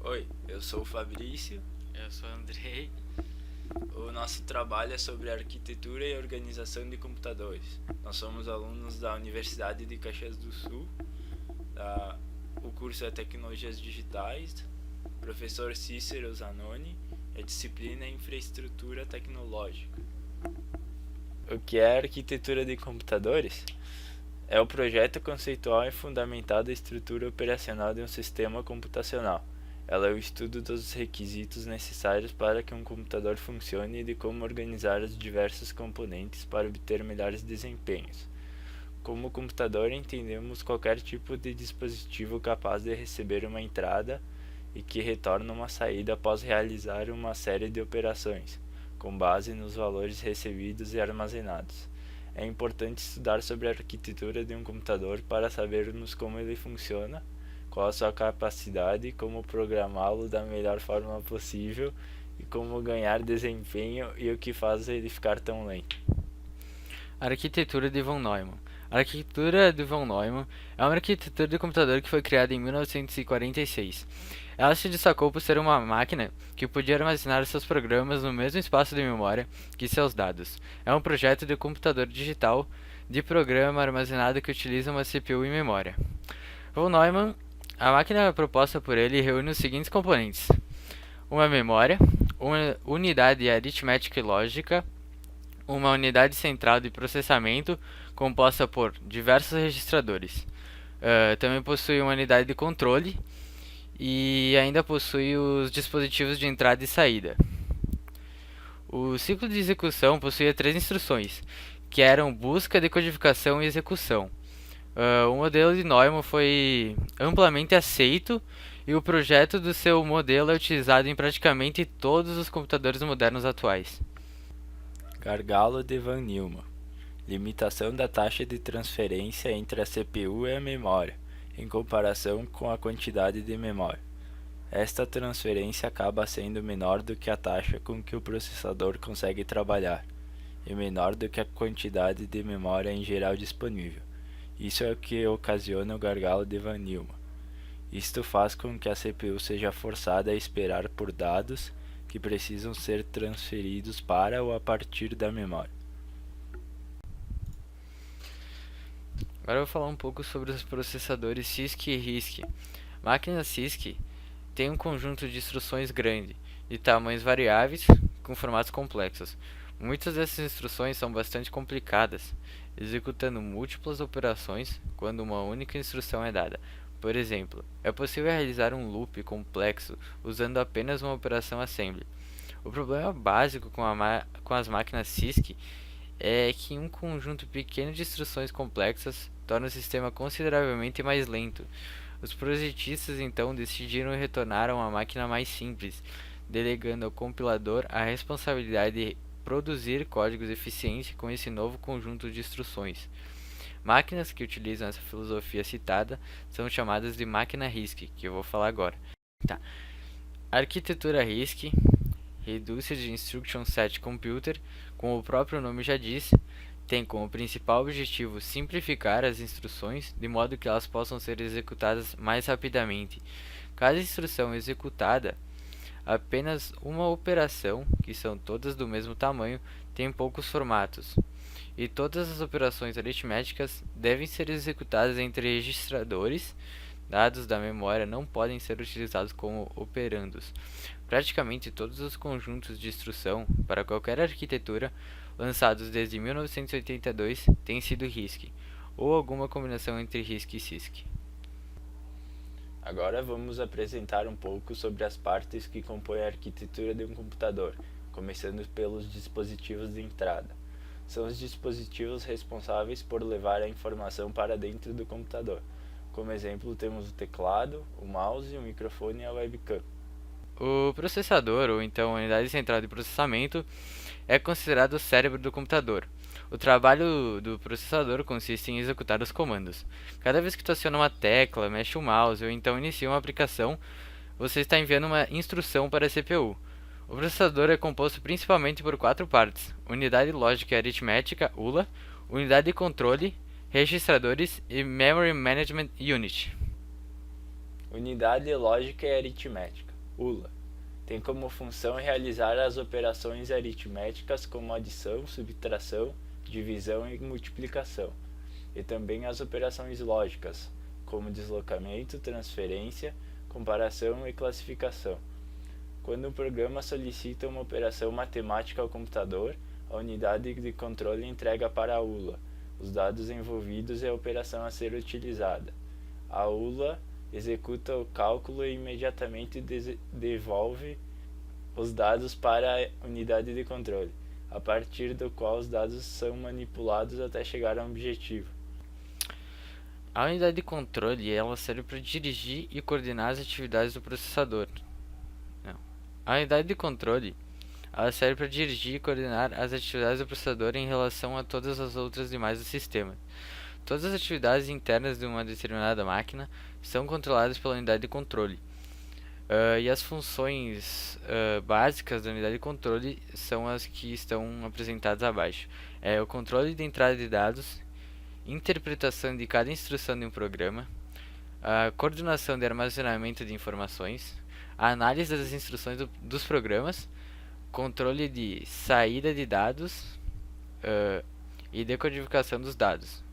Oi, eu sou o Fabrício. Eu sou o Andrei. O nosso trabalho é sobre arquitetura e organização de computadores. Nós somos alunos da Universidade de Caxias do Sul. O curso é Tecnologias Digitais, professor Cícero Zanoni, a disciplina é Infraestrutura Tecnológica. O que é arquitetura de computadores? É o projeto conceitual e fundamental da estrutura operacional de um sistema computacional. Ela é o estudo dos requisitos necessários para que um computador funcione e de como organizar os diversos componentes para obter melhores desempenhos. Como computador, entendemos qualquer tipo de dispositivo capaz de receber uma entrada e que retorna uma saída após realizar uma série de operações, com base nos valores recebidos e armazenados. É importante estudar sobre a arquitetura de um computador para sabermos como ele funciona, qual a sua capacidade, como programá-lo da melhor forma possível e como ganhar desempenho e o que faz ele ficar tão lento. Arquitetura de von Neumann. A arquitetura de von Neumann é uma arquitetura de computador que foi criada em 1946. Ela se destacou por ser uma máquina que podia armazenar seus programas no mesmo espaço de memória que seus dados. É um projeto de computador digital de programa armazenado que utiliza uma CPU e memória. Von Neumann, a máquina proposta por ele reúne os seguintes componentes: uma memória, uma unidade aritmética e lógica, uma unidade central de processamento composta por diversos registradores. Também possui uma unidade de controle e ainda possui os dispositivos de entrada e saída. O ciclo de execução possuía três instruções, que eram busca, decodificação e execução. O modelo de Neumann foi amplamente aceito e o projeto do seu modelo é utilizado em praticamente todos os computadores modernos atuais. Gargalo de Van Neumann. Limitação da taxa de transferência entre a CPU e a memória, em comparação com a quantidade de memória. Esta transferência acaba sendo menor do que a taxa com que o processador consegue trabalhar, e menor do que a quantidade de memória em geral disponível. Isso é o que ocasiona o gargalo de Van Neumann. Isto faz com que a CPU seja forçada a esperar por dados que precisam ser transferidos para ou a partir da memória. Agora eu vou falar um pouco sobre os processadores CISC e RISC. Máquinas CISC têm um conjunto de instruções grande, de tamanhos variáveis, com formatos complexos. Muitas dessas instruções são bastante complicadas, executando múltiplas operações quando uma única instrução é dada. Por exemplo, é possível realizar um loop complexo usando apenas uma operação assembly. O problema básico com as máquinas CISC é que um conjunto pequeno de instruções complexas torna o sistema consideravelmente mais lento. Os projetistas então decidiram retornar a uma máquina mais simples, delegando ao compilador a responsabilidade de produzir códigos eficientes com esse novo conjunto de instruções. Máquinas que utilizam essa filosofia citada são chamadas de máquina RISC, que eu vou falar agora. A arquitetura RISC, Reduced Instruction Set Computer, como o próprio nome já diz, tem como principal objetivo simplificar as instruções de modo que elas possam ser executadas mais rapidamente. Cada instrução executada, apenas uma operação, que são todas do mesmo tamanho, tem poucos formatos, e todas as operações aritméticas devem ser executadas entre registradores. Dados da memória não podem ser utilizados como operandos. Praticamente todos os conjuntos de instrução para qualquer arquitetura lançados desde 1982 têm sido RISC, ou alguma combinação entre RISC e CISC. Agora vamos apresentar um pouco sobre as partes que compõem a arquitetura de um computador, começando pelos dispositivos de entrada. São os dispositivos responsáveis por levar a informação para dentro do computador. Como exemplo, temos o teclado, o mouse, o microfone e a webcam. O processador, ou então a unidade central de processamento, é considerado o cérebro do computador. O trabalho do processador consiste em executar os comandos. Cada vez que tu aciona uma tecla, mexe o mouse ou então inicia uma aplicação, você está enviando uma instrução para a CPU. O processador é composto principalmente por quatro partes: unidade lógica e aritmética, ULA, unidade de controle, registradores e Memory Management Unit. Unidade lógica e aritmética. ULA. Tem como função realizar as operações aritméticas como adição, subtração, divisão e multiplicação, e também as operações lógicas, como deslocamento, transferência, comparação e classificação. Quando um programa solicita uma operação matemática ao computador, a unidade de controle entrega para a ULA os dados envolvidos e a operação a ser utilizada. A ULA executa o cálculo e imediatamente devolve os dados para a unidade de controle, a partir do qual os dados são manipulados até chegar a um objetivo. A unidade de controle ela serve para dirigir e coordenar as atividades do processador. A unidade de controle ela serve para dirigir e coordenar as atividades do processador em relação a todas as outras demais do sistema. Todas as atividades internas de uma determinada máquina são controladas pela unidade de controle. E as funções básicas da unidade de controle são as que estão apresentadas abaixo. É o controle de entrada de dados, interpretação de cada instrução de um programa, a coordenação de armazenamento de informações, a análise das instruções dos programas, controle de saída de dados e decodificação dos dados.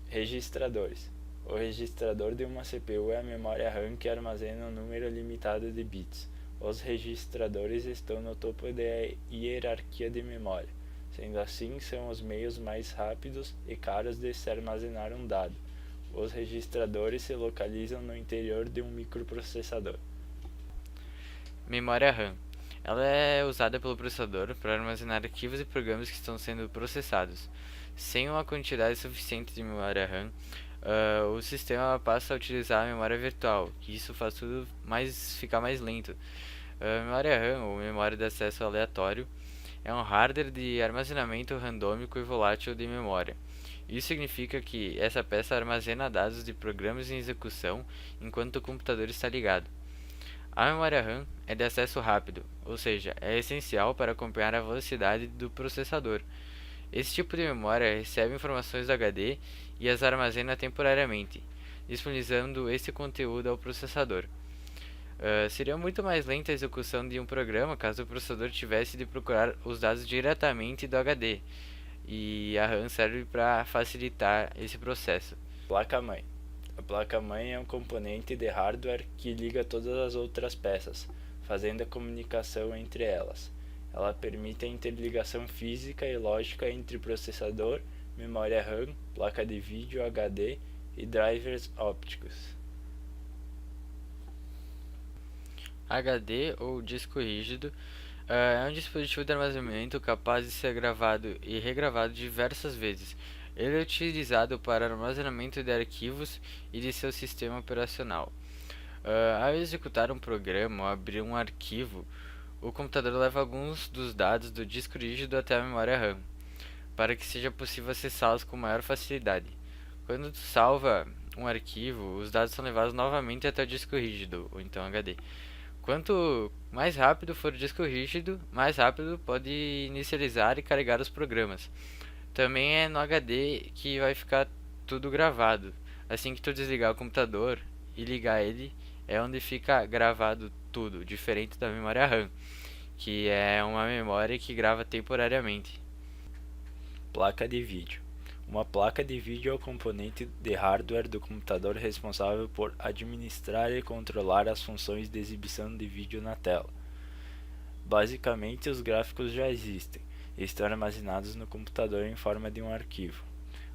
Registradores. O registrador de uma CPU é a memória RAM que armazena um número limitado de bits. Os registradores estão no topo da hierarquia de memória. Sendo assim, são os meios mais rápidos e caros de se armazenar um dado. Os registradores se localizam no interior de um microprocessador. Memória RAM. Ela é usada pelo processador para armazenar arquivos e programas que estão sendo processados. Sem uma quantidade suficiente de memória RAM, o sistema passa a utilizar a memória virtual, que isso faz tudo ficar mais lento. A memória RAM, ou memória de acesso aleatório, é um hardware de armazenamento randômico e volátil de memória. Isso significa que essa peça armazena dados de programas em execução enquanto o computador está ligado. A memória RAM é de acesso rápido, ou seja, é essencial para acompanhar a velocidade do processador. Esse tipo de memória recebe informações do HD e as armazena temporariamente, disponibilizando esse conteúdo ao processador. Seria muito mais lenta a execução de um programa caso o processador tivesse de procurar os dados diretamente do HD, e a RAM serve para facilitar esse processo. Placa-mãe. A placa-mãe é um componente de hardware que liga todas as outras peças, fazendo a comunicação entre elas. Ela permite a interligação física e lógica entre processador, memória RAM, placa de vídeo HD e drivers ópticos. HD, ou disco rígido, é um dispositivo de armazenamento capaz de ser gravado e regravado diversas vezes. Ele é utilizado para armazenamento de arquivos e de seu sistema operacional. Ao executar um programa ou abrir um arquivo, o computador leva alguns dos dados do disco rígido até a memória RAM, para que seja possível acessá-los com maior facilidade. Quando tu salva um arquivo, os dados são levados novamente até o disco rígido, ou então HD. Quanto mais rápido for o disco rígido, mais rápido pode inicializar e carregar os programas. Também é no HD que vai ficar tudo gravado. Assim que tu desligar o computador e ligar ele, é onde fica gravado tudo, diferente da memória RAM, que é uma memória que grava temporariamente. Placa de vídeo. Uma placa de vídeo é o componente de hardware do computador responsável por administrar e controlar as funções de exibição de vídeo na tela. Basicamente, os gráficos já existem e estão armazenados no computador em forma de um arquivo.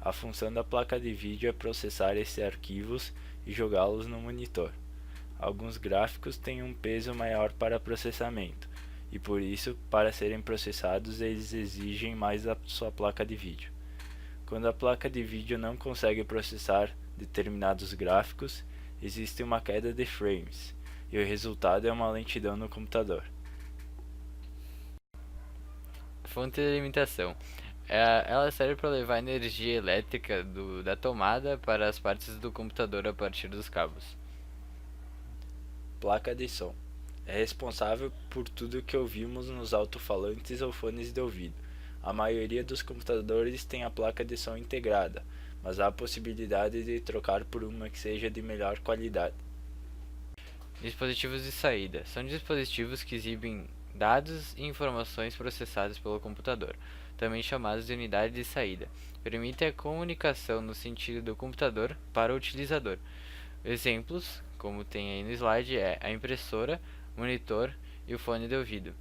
A função da placa de vídeo é processar esses arquivos e jogá-los no monitor. Alguns gráficos têm um peso maior para processamento, e por isso, para serem processados, eles exigem mais da sua placa de vídeo. Quando a placa de vídeo não consegue processar determinados gráficos, existe uma queda de frames, e o resultado é uma lentidão no computador. Fonte de alimentação. Ela serve para levar energia elétrica da tomada para as partes do computador a partir dos cabos. Placa de som. É responsável por tudo que ouvimos nos alto-falantes ou fones de ouvido. A maioria dos computadores tem a placa de som integrada, mas há a possibilidade de trocar por uma que seja de melhor qualidade. Dispositivos de saída são dispositivos que exibem dados e informações processadas pelo computador, também chamados de unidade de saída. Permitem a comunicação no sentido do computador para o utilizador. Exemplos, como tem aí no slide, é a impressora, monitor e o fone de ouvido.